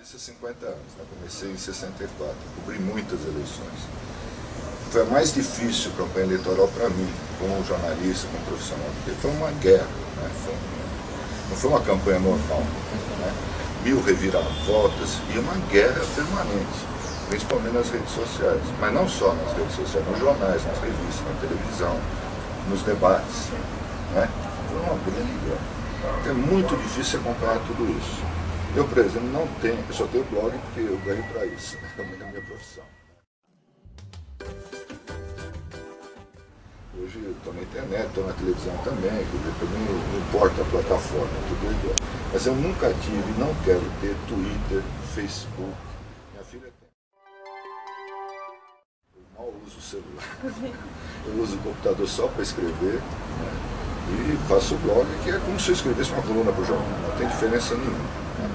jornalista há 50 anos, né? Comecei em 64, cobri muitas eleições. Foi a mais difícil a campanha eleitoral para mim, como jornalista, como profissional, porque foi uma guerra, né? Não foi uma campanha normal, né? 1000 reviravoltas e uma guerra permanente, principalmente nas redes sociais, mas não só nas redes sociais, nos jornais, nas revistas, na televisão, nos debates, né? Foi uma briga. É muito difícil acompanhar tudo isso. Eu, por exemplo, não tenho, eu só tenho blog porque eu ganho para isso, né? É a minha profissão. Hoje eu estou na internet, estou na televisão também, não importa a plataforma, tudo igual. Mas eu nunca tive, não quero ter Twitter, Facebook. Minha filha tem. Eu mal uso o celular. Eu uso o computador só para escrever, né? E faço blog, que é como se eu escrevesse uma coluna para o jornal, não tem diferença nenhuma. Né?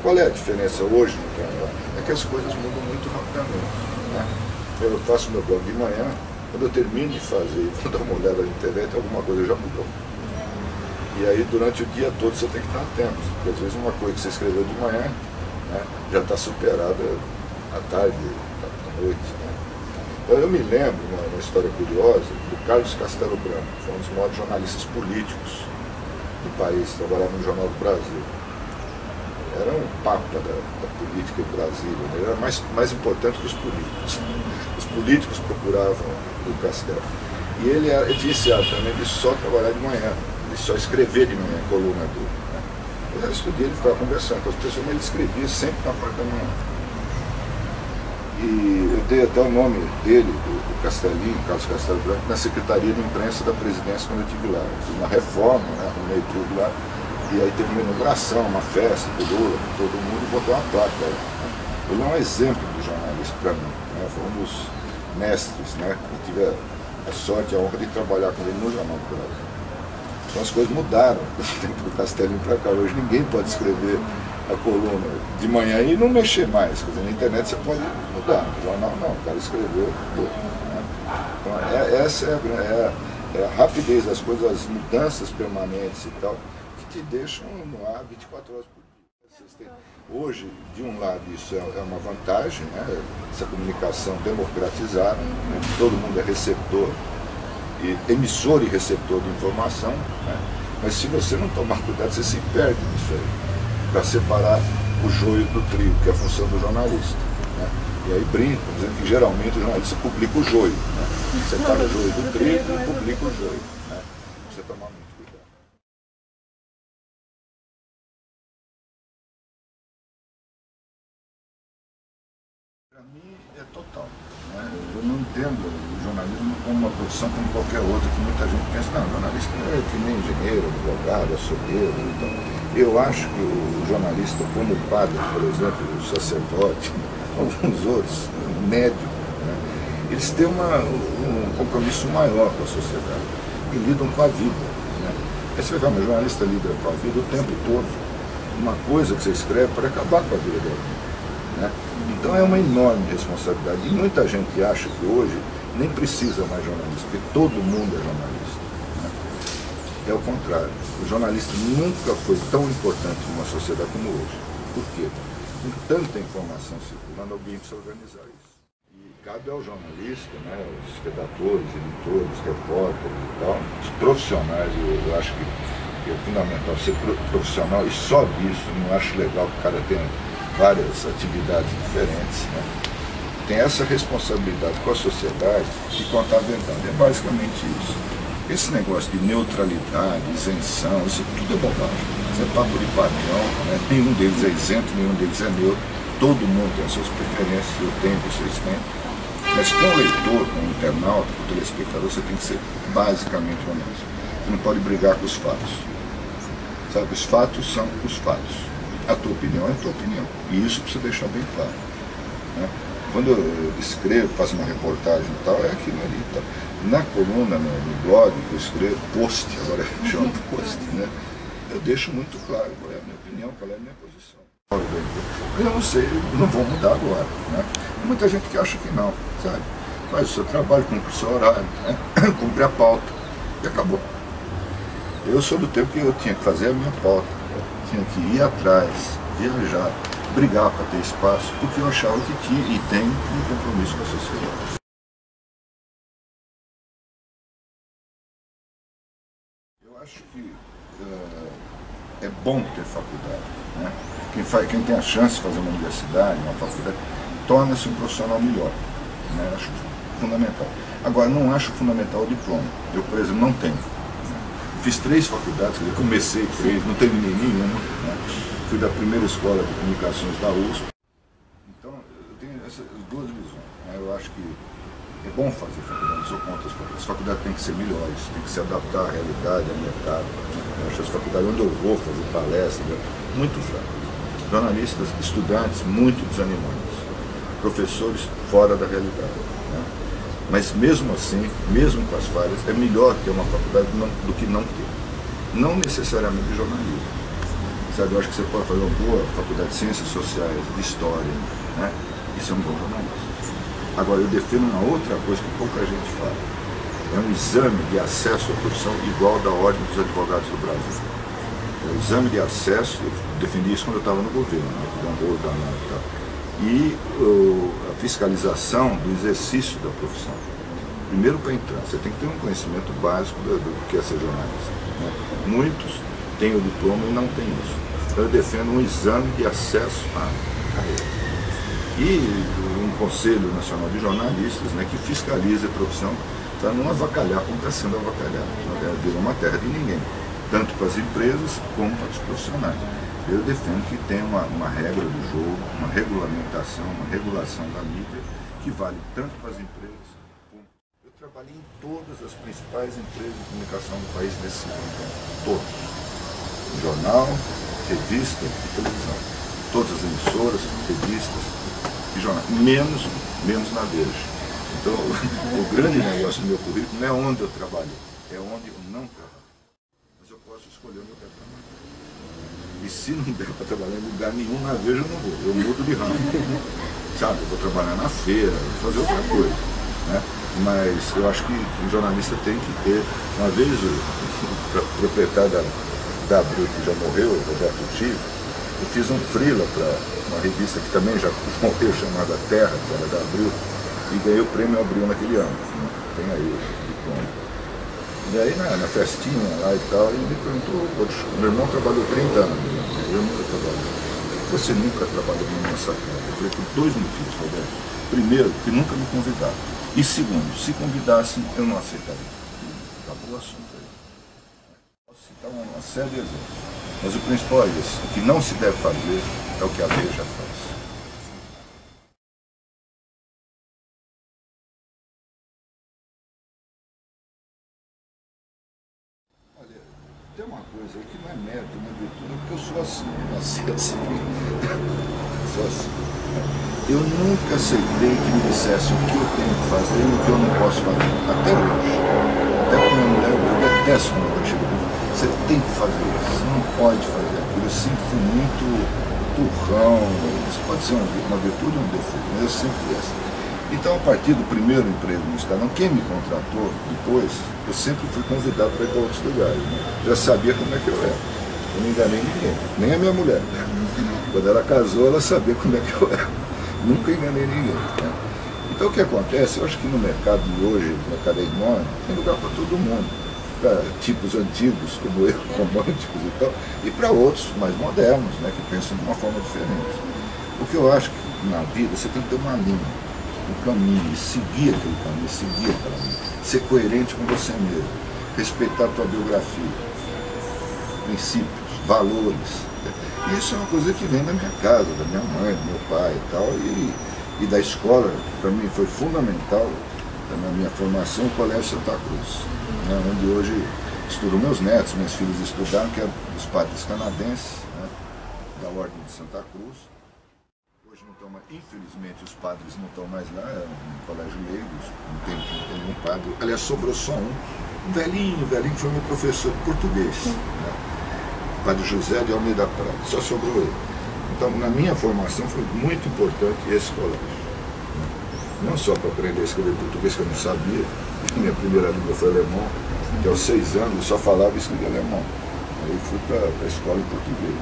Qual é a diferença hoje no jornal? É que as coisas mudam muito rapidamente. Né? Eu faço meu blog de manhã, quando eu termino de fazer e vou dar uma olhada na internet, alguma coisa já mudou. E aí durante o dia todo você tem que estar atento, porque às vezes uma coisa que você escreveu de manhã, né, já está superada à tarde, à noite. Né? Então eu me lembro, uma história curiosa, do Carlos Castelo Branco, que foi um dos maiores jornalistas políticos do país, trabalhava no Jornal do Brasil. Era um papa da política do Brasil, né? Ele era mais importante que os políticos. Os políticos procuravam o Castelo. E ele era viciado também de só trabalhar de manhã, de só escrever de manhã, coluna dele. Né? O resto do dia ele ficava conversando com as pessoas, mas ele escrevia sempre na parte da manhã. E eu dei até o nome dele, do Castelinho, Carlos Castelo Branco, na Secretaria de Imprensa da Presidência quando eu estive lá. Eu fiz uma reforma, né? Arrumei tudo lá. E aí teve uma inauguração, uma festa, todo mundo botou uma placa. Né? Ele é um exemplo do jornalista para mim. Né? Foi um dos mestres, né? Eu tive a sorte e a honra de trabalhar com ele no Jornal do Brasil. Então as coisas mudaram do tempo do Castelinho para cá. Hoje ninguém pode escrever a coluna de manhã e não mexer mais. Quer dizer, na internet você pode mudar, no jornal não, o cara escreveu, mudou. Né? Então essa é a rapidez das coisas, as mudanças permanentes e tal, que te deixam no ar 24 horas por dia. Hoje, de um lado, isso é uma vantagem, né? Essa comunicação democratizada, né? Todo mundo é receptor, emissor e receptor de informação, né? Mas se você não tomar cuidado, você se perde nisso aí, para separar o joio do trigo, que é a função do jornalista. Né? E aí brincam, dizendo que geralmente o jornalista publica o joio, né? Separa o joio do trigo e publica o joio. Né? Você tomar muito cuidado. Para mim é total. Né? Eu não entendo o jornalismo como uma profissão como qualquer outra, que muita gente pensa, não, jornalista é que nem engenheiro, advogado, açougueiro. Então, eu acho que o jornalista, como o padre, por exemplo, o sacerdote, alguns outros, o médico, né? Eles têm um compromisso maior com a sociedade e lidam com a vida. Né? Aí você vai falar, mas o jornalista lida com a vida o tempo todo. Uma coisa que você escreve para acabar com a vida dele. Né? Então é uma enorme responsabilidade. E muita gente acha que hoje nem precisa mais jornalista, porque todo mundo é jornalista. Né? É o contrário. O jornalista nunca foi tão importante numa sociedade como hoje. Por quê? Com tanta informação circulando, alguém precisa organizar isso. E cabe ao jornalista, né, os redatores, editores, repórteres e tal, os profissionais, eu acho que é fundamental ser profissional, e só disso não acho legal que o cara tenha várias atividades diferentes, né? Tem essa responsabilidade com a sociedade e com a verdade. É basicamente isso. Esse negócio de neutralidade, isenção, isso tudo é bobagem. Isso é papo de patrão, né? Nenhum deles é isento, nenhum deles é neutro. Todo mundo tem as suas preferências, eu tenho, vocês têm. Mas com o leitor, com o internauta, com o telespectador, você tem que ser basicamente honesto. Você não pode brigar com os fatos. Sabe, os fatos são os fatos. A tua opinião é a tua opinião. E isso precisa deixar bem claro. Né? Quando eu escrevo, faço uma reportagem e tal, é aquilo ali. Tá? Na coluna, no blog que eu escrevo, post, agora chama post, né? Eu deixo muito claro qual é a minha opinião, qual é a minha posição. Mas eu não sei, não vou mudar agora. Né? Tem muita gente que acha que não, sabe? Faz o seu trabalho, cumpre o seu horário, né? Cumpre a pauta e acabou. Eu sou do tempo que eu tinha que fazer a minha pauta, eu tinha que ir atrás, viajar, brigar para ter espaço, porque eu achava que tinha e tem um compromisso com a sociedade. Eu acho que é bom ter faculdade, né? Quem tem a chance de fazer uma universidade, uma faculdade, torna-se um profissional melhor, né? Acho fundamental. Agora, não acho fundamental o diploma. Eu, por exemplo, não tenho. Fiz 3 faculdades, quer dizer, comecei 3, não terminei nenhuma, né? Fui da primeira escola de comunicações da USP. Então, eu tenho essas 2 visões, né? Eu acho que é bom fazer faculdade, sou contra as faculdades. As faculdades têm que ser melhores, têm que se adaptar à realidade, ao mercado. Eu acho as faculdades onde eu vou fazer palestra, muito fracas. Jornalistas, estudantes muito desanimados. Professores fora da realidade, né? Mas mesmo assim, mesmo com as falhas, é melhor ter uma faculdade do que não ter. Não necessariamente de jornalismo. Sabe, eu acho que você pode fazer uma boa faculdade de ciências sociais, de história, né? E ser um bom jornalista. Agora, eu defendo uma outra coisa que pouca gente fala. É um exame de acesso à profissão igual da Ordem dos Advogados do Brasil. É o exame de acesso, eu defendi isso quando eu estava no governo, né? Fiz um rolo danado e tal. E a fiscalização do exercício da profissão. Primeiro, para entrar, você tem que ter um conhecimento básico do que é ser jornalista, né? Muitos têm o diploma e não têm isso. Então, eu defendo um exame de acesso à carreira. E um Conselho Nacional de Jornalistas, né, que fiscalize a profissão para não avacalhar como está sendo avacalhado. Virou uma terra de ninguém, tanto para as empresas como para os profissionais. Eu defendo que tenha uma regra do jogo, uma regulamentação, uma regulação da mídia, que vale tanto para as empresas como... Eu trabalhei em todas as principais empresas de comunicação do país nesse tempo, todas. Jornal, revista e televisão. Todas as emissoras, revistas e jornais, menos na Veja. Então, o grande negócio do meu currículo não é onde eu trabalhei, é onde eu não trabalhei. Mas eu posso escolher onde eu quero trabalhar. E se não der para trabalhar em lugar nenhum, na Veja eu não vou, eu mudo de ramo. Sabe, eu vou trabalhar na feira, vou fazer outra coisa, né? Mas eu acho que o jornalista tem que ter, uma vez o proprietário da Abril, que já morreu, o Roberto Tio, eu fiz um freela para uma revista que também já morreu, chamada Terra, que era da Abril, e ganhei o prêmio Abril naquele ano, né? Tem aí o diploma. E aí na festinha lá e tal, ele me perguntou, meu irmão trabalhou 30 anos, eu nunca trabalhei. Por que você nunca trabalhou numa sacada? Eu falei, por 2 motivos, Roberto. Primeiro, que nunca me convidaram. E segundo, se convidassem, eu não aceitaria. Acabou o assunto aí. Posso citar uma série de exemplos. Mas o principal é isso, o que não se deve fazer é o que a Veja faz. Tem uma coisa aí que não é mérito, não é virtude, porque eu sou assim, eu nasci assim, sou assim. Eu nunca aceitei que me dissesse o que eu tenho que fazer e o que eu não posso fazer, até hoje. Até com minha mulher, eu detesto quando ela chega e fala, você tem que fazer isso, você não pode fazer aquilo. Eu sempre fui muito turrão, isso pode ser uma virtude ou um defeito, mas eu sempre fui assim. Então, a partir do primeiro emprego no Estadão, quem me contratou depois, eu sempre fui convidado para ir para outros lugares, né? Já sabia como é que eu era. Eu não enganei ninguém, nem a minha mulher. Quando ela casou, ela sabia como é que eu era. Nunca enganei ninguém, né? Então, o que acontece? Eu acho que no mercado de hoje, no mercado enorme, tem lugar para todo mundo. Para tipos antigos, como eu, românticos e tal, e para outros mais modernos, né, que pensam de uma forma diferente. O que eu acho que na vida você tem que ter uma linha, um caminho, e seguir aquele caminho, seguir aquela linha, ser coerente com você mesmo, respeitar a tua biografia, princípios, valores. E isso é uma coisa que vem da minha casa, da minha mãe, do meu pai e tal, e da escola, para mim foi fundamental, na minha formação, o Colégio Santa Cruz, né, onde hoje estudam meus netos, meus filhos estudaram, que é dos padres canadenses, né, da Ordem de Santa Cruz. Hoje não estão mais, infelizmente os padres não estão mais lá, é um colégio leigo, não tem nenhum padre. Aliás, sobrou só um velhinho que foi meu professor de português, né, o padre José de Almeida Prado, só sobrou ele. Então, na minha formação foi muito importante esse colégio. Não só para aprender a escrever português, que eu não sabia, minha primeira língua foi alemão, que aos 6 anos eu só falava e escrevia alemão. Aí fui para a escola em português.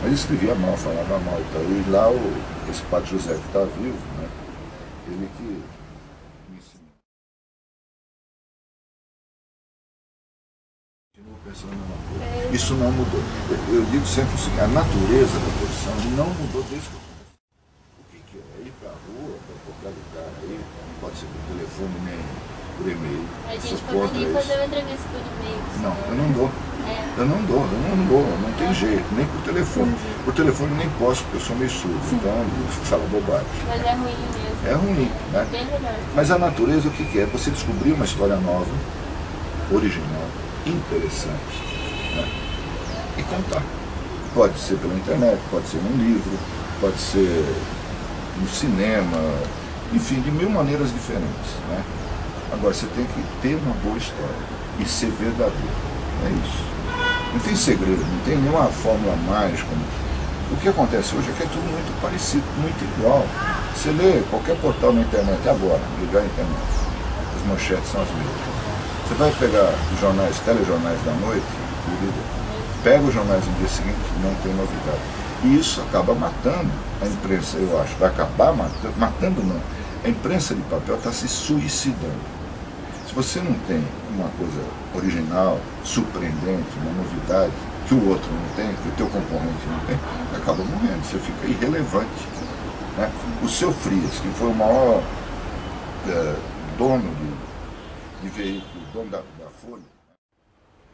Mas escrevia mal, falava mal e tal. E lá esse padre José que está vivo, né? Ele que me ensinou. Continuo pensando na mesma coisa. Isso não mudou. Eu digo sempre o seguinte, a natureza da profissão não mudou desde que eu comecei. O que é? Ir para a rua, para qualquer lugar aí, pode ser por telefone, nem por e-mail. A gente poderia fazer uma entrevista por e-mail. Não, eu não dou. Eu não tem jeito, nem por telefone. Por telefone nem posso, porque eu sou meio surdo, então eu falo bobagem. Mas é ruim mesmo. É ruim, né? Bem melhor. Mas a natureza o que é? Você descobrir uma história nova, original, interessante, né? E contar. Pode ser pela internet, pode ser num livro, pode ser no cinema, enfim, de mil maneiras diferentes, né? Agora você tem que ter uma boa história e ser verdadeiro. É isso. Não tem segredo, não tem nenhuma fórmula mágica. O que acontece hoje é que é tudo muito parecido, muito igual. Você lê qualquer portal na internet agora, ligar a internet, as manchetes são as mesmas. Você vai pegar os jornais, telejornais da noite, pega os jornais no dia seguinte, não tem novidade. E isso acaba matando a imprensa, eu acho. Vai acabar matando não. A imprensa de papel está se suicidando. Se você não tem uma coisa original, surpreendente, uma novidade, que o outro não tem, que o teu concorrente não tem, acaba morrendo, você fica irrelevante. Né? O seu Frias, que foi o maior dono de veículo, dono da Folha,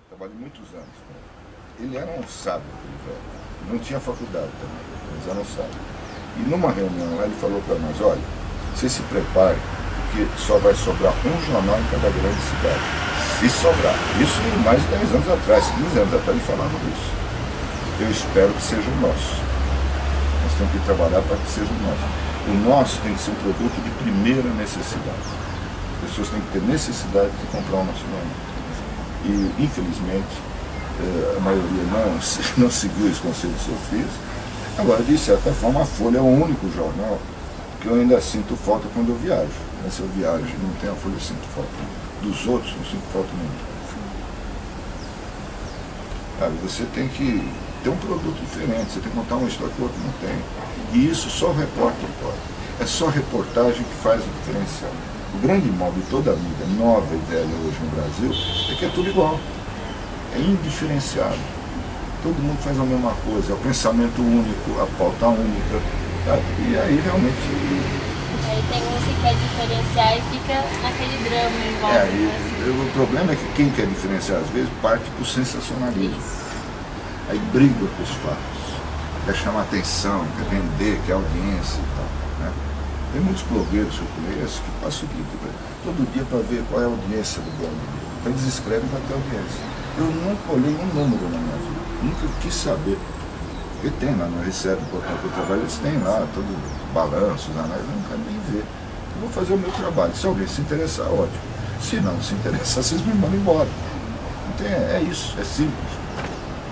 trabalhei muitos anos com ele. Ele era um sábio, velho. Não tinha faculdade também, mas era um sábio. E numa reunião lá ele falou para nós, olha, você se prepare, porque só vai sobrar um jornal em cada grande cidade. Se sobrar. Isso mais de 10 anos atrás, 15 anos atrás ele falava disso. Eu espero que seja o nosso. Nós temos que trabalhar para que seja o nosso. O nosso tem que ser um produto de primeira necessidade. As pessoas têm que ter necessidade de comprar o nosso jornal. E, infelizmente, a maioria não seguiu esse conselho do seu filho. Agora, de certa forma, a Folha é o único jornal que eu ainda sinto falta quando eu viajo. Se eu viajo e não tenho a Folha, eu sinto falta. Dos outros, não sinto falta nenhuma. Você tem que ter um produto diferente, você tem que contar uma história que o outro não tem. E isso só o repórter pode. É só a reportagem que faz o diferencial. O grande mal de toda a mídia, nova e velha hoje no Brasil, é que é tudo igual. É indiferenciado. Todo mundo faz a mesma coisa, é o pensamento único, a pauta única. E aí realmente... Aí tem uns que quer diferenciar e fica naquele drama em volta. O problema é que quem quer diferenciar às vezes parte para o sensacionalismo. Isso. Aí briga com os fatos. Quer chamar atenção, quer vender, quer audiência e tal. Né? Tem muitos blogueiros que eu conheço que passam o dia todo dia para ver qual é a audiência do blog. Então eles escrevem para ter audiência. Eu nunca olhei um número na minha vida. Nunca quis saber. Porque tem lá no Recebe, no portal que eu trabalho, eles têm lá todo balanço, análises, eu não quero nem ver. Eu vou fazer o meu trabalho. Se alguém se interessar, ótimo. Se não se interessar, vocês me mandam embora. Então é isso, é simples.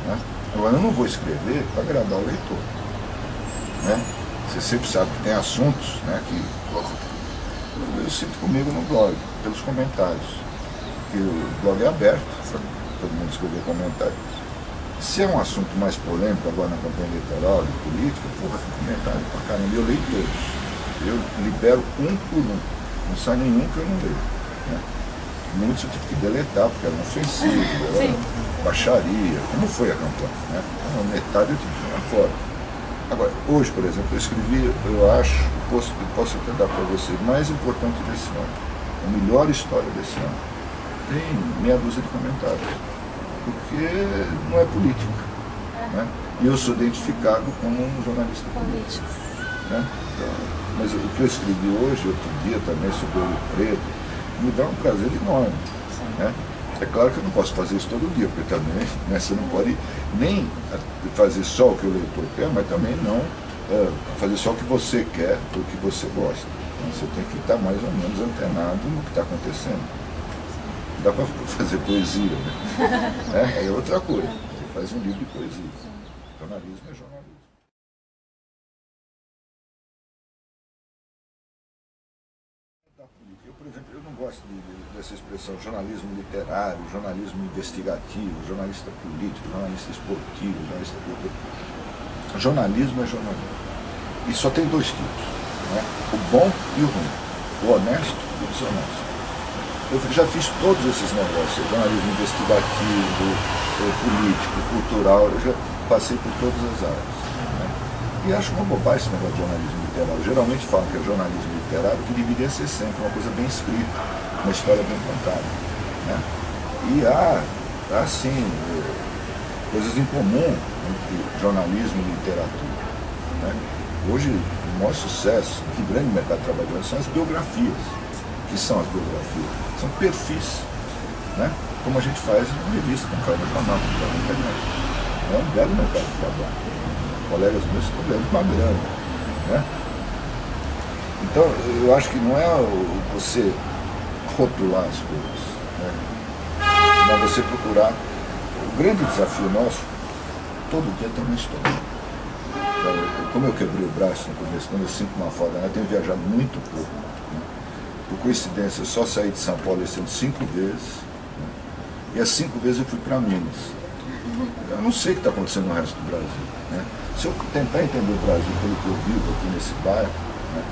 Né? Agora, eu não vou escrever para agradar o leitor. Né? Você sempre sabe que tem assuntos, né, que eu sinto comigo no blog, pelos comentários. Que o blog é aberto, para todo mundo escrever comentário. Se é um assunto mais polêmico agora na campanha eleitoral, de política, porra, tem comentário pra caramba. Eu leio todos. Eu libero um por um. Não sai nenhum que eu não leio. Né? Muitos eu tive que deletar, porque eram ofensivos, era baixaria. Como foi a campanha? Né? Então, metade eu tive que jogar fora. Agora, hoje, por exemplo, eu escrevi, eu acho, posso até dar para vocês, mais importante desse ano. A melhor história desse ano. Tem meia dúzia de comentários. Porque não é política. Né? E eu sou identificado como um jornalista político. Né? Então, mas o que eu escrevi hoje, outro dia também, sobre o Ouro Preto, me dá um prazer enorme. Né? É claro que eu não posso fazer isso todo dia, porque também, né, você não pode nem fazer só o que o leitor quer, mas também não fazer só o que você quer, o que você gosta. Então, você tem que estar mais ou menos antenado no que está acontecendo. Dá para fazer poesia, né? É outra coisa. Você faz um livro de poesia. Jornalismo é jornalismo. Eu, por exemplo, eu não gosto dessa expressão jornalismo literário, jornalismo investigativo, jornalista político, jornalista esportivo, jornalista cultural. Jornalismo é jornalismo. E só tem dois tipos, né? O bom e o ruim. O honesto e o desonesto. Eu já fiz todos esses negócios, jornalismo investigativo, político, cultural, eu já passei por todas as áreas. Né? E acho uma bobagem esse negócio de jornalismo literário. Geralmente falam que é jornalismo literário, que deveria ser sempre uma coisa bem escrita, uma história bem contada. Né? E há sim, coisas em comum entre jornalismo e literatura. Né? Hoje, o maior sucesso, que grande mercado de trabalho são as biografias. Que são as biografias? São perfis, né? Como a gente faz na revista, como faz no jornal, como faz na internet. É um belo mercado de trabalho. Colegas meus estão ganhando uma grana, né? Então, eu acho que não é você rotular as coisas, né? Mas você procurar. O grande desafio nosso, todo dia tem uma história. Como eu quebrei o braço no começo, quando eu sinto uma foda, eu tenho viajado muito pouco. Né? Por coincidência, eu só saí de São Paulo esse ano 5 vezes, né? E as 5 vezes eu fui para Minas. Eu não sei o que está acontecendo no resto do Brasil. Né? Se eu tentar entender o Brasil pelo que eu vivo aqui nesse bairro, né?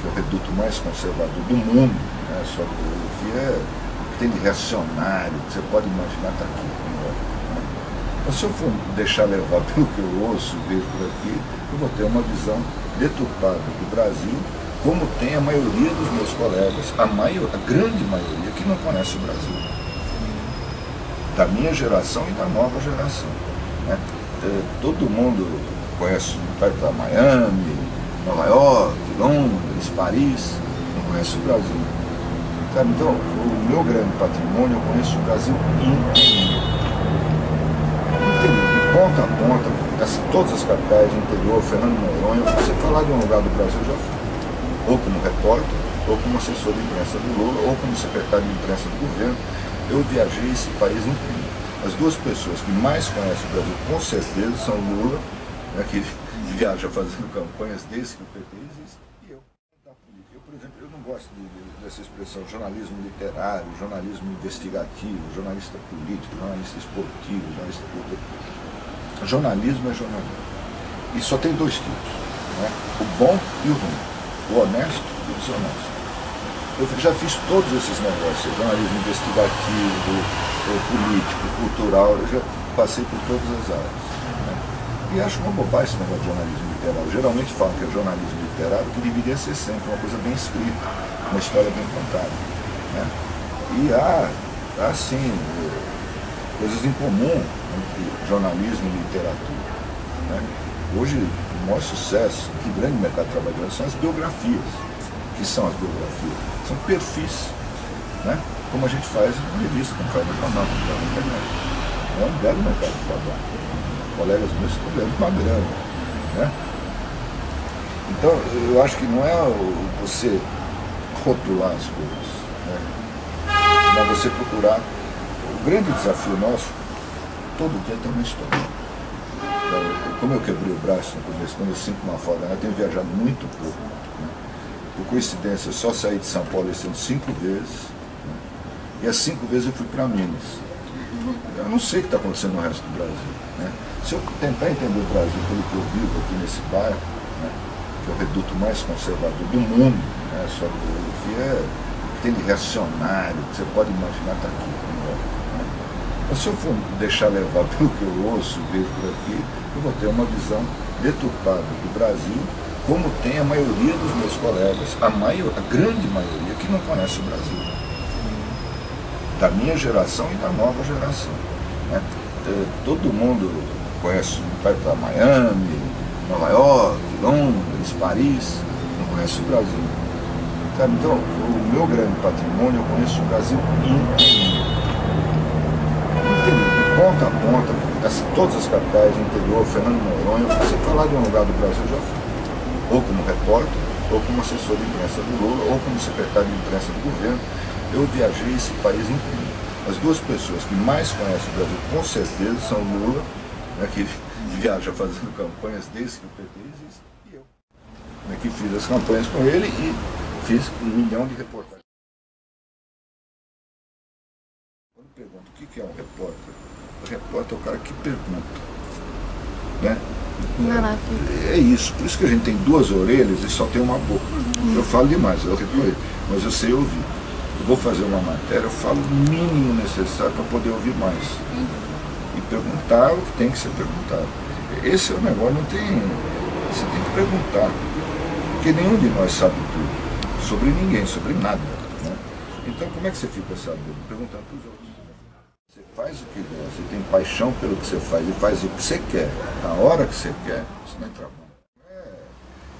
Que é o reduto mais conservador do mundo, né? Só que é o que tem de reacionário, que você pode imaginar está aqui. Né? Então, se eu for deixar levar pelo que eu ouço e vejo por aqui, eu vou ter uma visão deturpada do Brasil, como tem a maioria dos meus colegas, a grande maioria, que não conhece o Brasil. Da minha geração e da nova geração. Né? Todo mundo conhece, vai para Miami, Nova York, Londres, Paris, não conhece o Brasil. Sabe? Então, o meu grande patrimônio, eu conheço o Brasil inteiro. De ponta a ponta, todas as capitais do interior, Fernando Noronha, você falar de um lugar do Brasil, eu já fui. Ou como repórter, ou como assessor de imprensa do Lula, ou como secretário de imprensa do governo. Eu viajei esse país inteiro. As duas pessoas que mais conhecem o Brasil, com certeza, são o Lula, né, que viaja fazendo campanhas desde que o PT existe, e eu. Eu, por exemplo, eu não gosto dessa expressão jornalismo literário, jornalismo investigativo, jornalista político, jornalista esportivo, jornalista cultural. Jornalismo é jornalismo. E só tem dois tipos, né? O bom e o ruim. O honesto e o desonesto. Eu já fiz todos esses negócios, jornalismo investigativo, político, cultural, eu já passei por todas as áreas. Né? E acho uma bobagem esse negócio de jornalismo literário. Geralmente falam que é jornalismo literário, que deveria ser sempre uma coisa bem escrita, uma história bem contada. Né? E há sim, coisas em comum entre jornalismo e literatura. Né? Hoje, o maior sucesso, que grande mercado de trabalho são as biografias. Que são as biografias? São perfis, né? Como a gente faz na revista, como faz no jornal, como faz na internet. É um belo mercado de trabalho. Colegas meus estão ganhando uma grana. Né? Então, eu acho que não é você rotular as coisas, né? Mas você procurar. O grande desafio nosso, todo dia tem uma história. Como eu quebrei o braço no começo, quando eu sinto uma foda, eu tenho viajado muito pouco. Né? Por coincidência, eu só saí de São Paulo esse ano 5 vezes, né? E as 5 vezes eu fui para Minas. Eu não sei o que está acontecendo no resto do Brasil. Né? Se eu tentar entender o Brasil pelo que eu vivo aqui nesse bairro, né? Que é o reduto mais conservador do mundo, né? Só que é o que tem de reacionário, que você pode imaginar está aqui. Né? Então, se eu for deixar levar pelo que eu ouço e vejo por aqui, eu vou ter uma visão deturpada do Brasil, como tem a maioria dos meus colegas, a grande maioria, que não conhece o Brasil. Da minha geração e da nova geração. Né? Todo mundo conhece, vai para Miami, Nova York, Londres, Paris, não conhece o Brasil. Sabe? Então, o meu grande patrimônio, eu conheço o Brasil inteiro. De ponta a ponta, todas as capitais do interior, Fernando Noronha, você falar de um lugar do Brasil, eu já fui. Ou como repórter, ou como assessor de imprensa do Lula, ou como secretário de imprensa do governo. Eu viajei esse país inteiro. As duas pessoas que mais conhecem o Brasil, com certeza, são o Lula, né, que viaja fazendo campanhas desde que o PT existe, e eu, né, que fiz as campanhas com ele e fiz 1 milhão de reportagens. Quando pergunto o que é um repórter, o repórter é o cara que pergunta. Né? É isso, por isso que a gente tem duas orelhas e só tem uma boca. Eu falo demais, eu reconheço, mas eu sei ouvir. Eu vou fazer uma matéria, eu falo o mínimo necessário para poder ouvir mais. E perguntar o que tem que ser perguntado. Esse é o negócio, não tem. Você tem que perguntar. Porque nenhum de nós sabe tudo. Sobre ninguém, sobre nada. Né? Então como é que você fica sabendo? Perguntando para os outros. Você faz o que gosta, você tem paixão pelo que você faz e faz o que você quer, na hora que você quer, isso não é trabalho.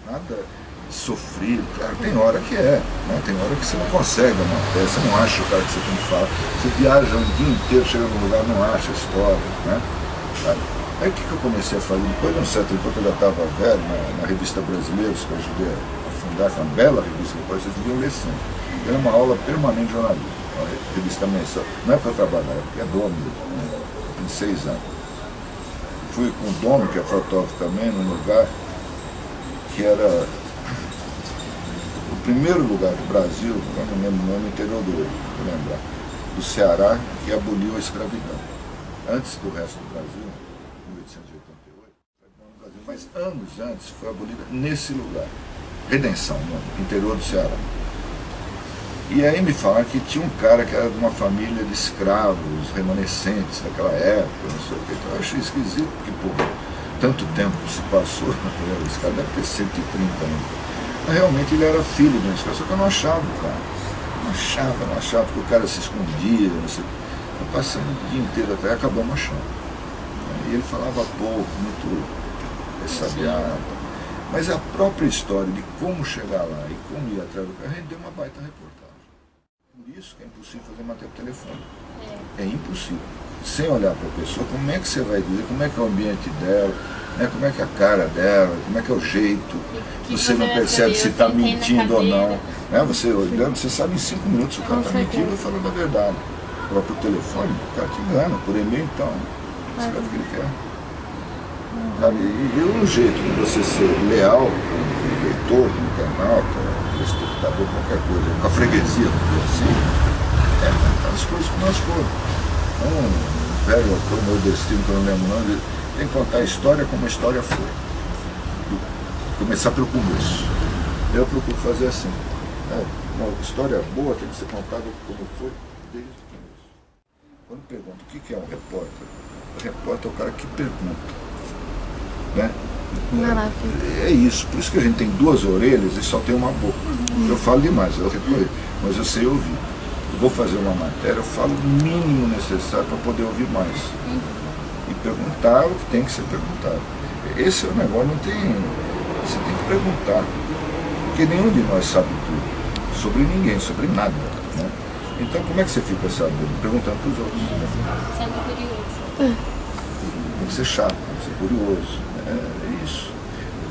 Não é nada sofrido, cara, tem hora que é, né? Tem hora que você não consegue uma peça, você não acha o cara que você tem que falar, você viaja um dia inteiro, chega num lugar, não acha a história, né? Sabe? Aí o que eu comecei a fazer? Depois de um certo tempo, eu já estava velho, na revista Brasileiros, que eu ajudei a fundar, que é uma bela revista, depois vocês deviam ler sempre. Era uma aula permanente de jornalismo, uma revista mensal. Não é para eu trabalhar, é porque é dono, né? Tem 6 anos. Fui com o dono, que é fotógrafo também, num lugar que era o primeiro lugar do Brasil, eu não lembro o nome, interior do Ceará, que aboliu a escravidão. Antes do resto do Brasil, 1888, mas anos antes foi abolida nesse lugar. Redenção, no interior do Ceará. E aí me falaram que tinha um cara que era de uma família de escravos, remanescentes daquela época, não sei o que. Então eu achei esquisito, porque, pô, tanto tempo se passou, esse cara deve ter 130 anos. Mas realmente ele era filho de um escravo, só que eu não achava o cara. Não achava, porque o cara se escondia, não sei. Eu passando o dia inteiro até, acabamos achando. E ele falava pouco, muito ressabiado. Mas a própria história de como chegar lá e como ir atrás do cara rendeu uma baita reportagem. Por isso que é impossível fazer matéria por telefone. É impossível. Sem olhar para a pessoa, como é que você vai dizer, como é que é o ambiente dela, né, como é que é a cara dela, como é que é o jeito. Você não percebe se está mentindo ou não. Né? Você olhando, você sabe em 5 minutos se o cara está mentindo ou falando a verdade. Agora por telefone, o cara te engana, por e-mail então, escreve o que ele quer. Sabe? E o jeito de você ser leal com o leitor, com o internauta, com o espectador, qualquer coisa, com a freguesia, assim, as coisas como elas foram. Um velho autor, meu destino, que eu não lembro o nome, tem que contar a história como a história foi. Começar pelo começo. Eu procuro fazer assim. Uma história boa tem que ser contada como foi desde o começo. Quando pergunto o que é um repórter, o repórter é o cara que pergunta. Né? É isso, por isso que a gente tem duas orelhas e só tem uma boca. Eu falo demais, eu reconheço, mas eu sei ouvir. Eu vou fazer uma matéria, eu falo o mínimo necessário para poder ouvir mais. E perguntar o que tem que ser perguntado. Esse é o negócio, não tem. Você tem que perguntar. Porque nenhum de nós sabe tudo. Sobre ninguém, sobre nada. Né? Então como é que você fica sabendo? Perguntando para os outros. Sendo curioso. Tem que ser chato, tem que ser curioso. É isso.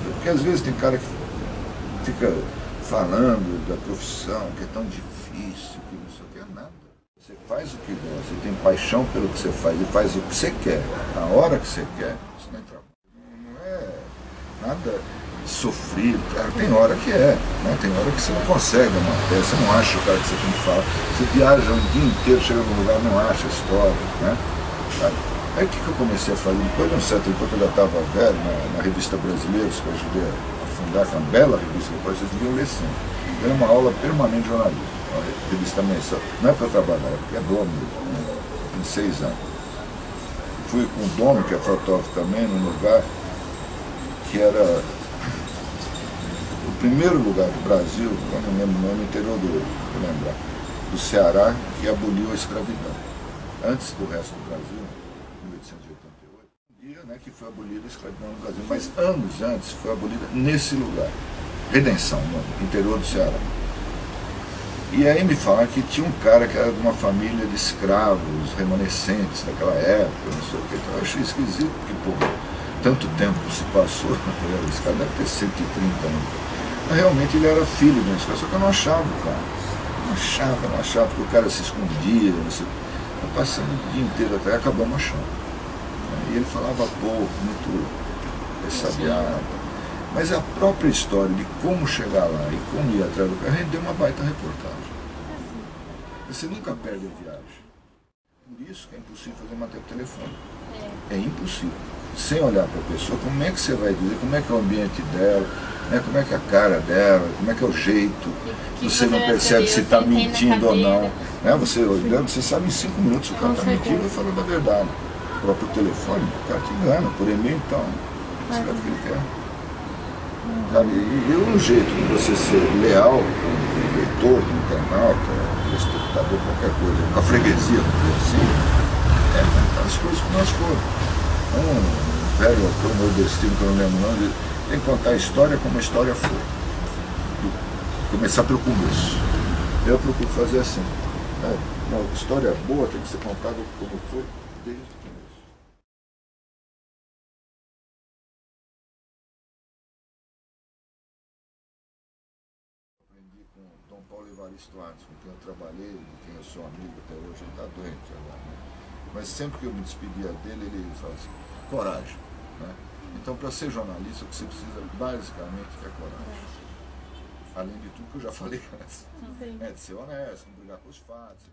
Porque às vezes tem cara que fica falando da profissão, que é tão difícil, que não sei o que, é nada. Você faz o que gosta, você tem paixão pelo que você faz e faz o que você quer, na hora que você quer, isso não é trabalho. Não é nada sofrido, cara, tem hora que é, né? Tem hora que você não consegue uma peça, você não acha o cara que você tem que falar. Você viaja um dia inteiro, chega num lugar, não acha a história, né? Sabe? Aí o que eu comecei a fazer? Depois de um certo tempo, eu já estava velho, na revista Brasileiros, que eu ajudei a fundar, que é uma bela revista, depois vocês deviam ler sempre. Era uma aula permanente de jornalismo, uma revista mensal. Não é para eu trabalhar, é porque é dono, né? Tem 6 anos. Fui com o dono, que é fotógrafo também, num lugar que era o primeiro lugar do Brasil, eu não lembro o nome, interior do Ceará, que aboliu a escravidão. Antes do resto do Brasil, 1888, um dia, né, que foi abolida a escravidão no Brasil, mas anos antes foi abolida nesse lugar. Redenção, no interior do Ceará. E aí me falaram que tinha um cara que era de uma família de escravos, remanescentes daquela época, não sei o que. Então eu achei esquisito, porque, pô, tanto tempo se passou, esse cara deve ter 130 anos. Mas realmente ele era filho de um escravo, só que eu não achava o cara. Não achava, porque o cara se escondia, não sei. Eu passando o dia inteiro até, acabamos achando. E ele falava pouco, muito ressabiado. Mas a própria história de como chegar lá e como ir atrás do cara rendeu uma baita reportagem. Você nunca perde a viagem. Por isso que é impossível fazer matéria por telefone. É impossível. sem olhar para a pessoa, como é que você vai dizer, como é que é o ambiente dela, né, como é que é a cara dela, como é que é o jeito, você não percebe se está mentindo ou não. Né, você olhando, você sabe em 5 minutos se o cara está mentindo ou falando a verdade. O próprio telefone, o cara te engana, por e-mail então, você vai o que ele quer. Sabe? E o jeito de você ser leal com o leitor, com o internauta, com o espectador, qualquer coisa, com a freguesia, assim, as coisas como elas foram. Um velho autor nordestino, que eu não lembro o nome, tem que contar a história como a história foi. Começar pelo começo. Eu procuro fazer assim. Né? Uma história boa tem que ser contada como foi desde o começo. Aprendi com Dom Paulo Evaristo Artes, com quem eu trabalhei, com quem eu sou amigo até hoje. Ele está doente agora, né? Mas sempre que eu me despedia dele, ele falava assim, coragem. Né? Então, para ser jornalista, o que você precisa basicamente é coragem. Além de tudo que eu já falei antes. De ser honesto, não brigar com os fatos.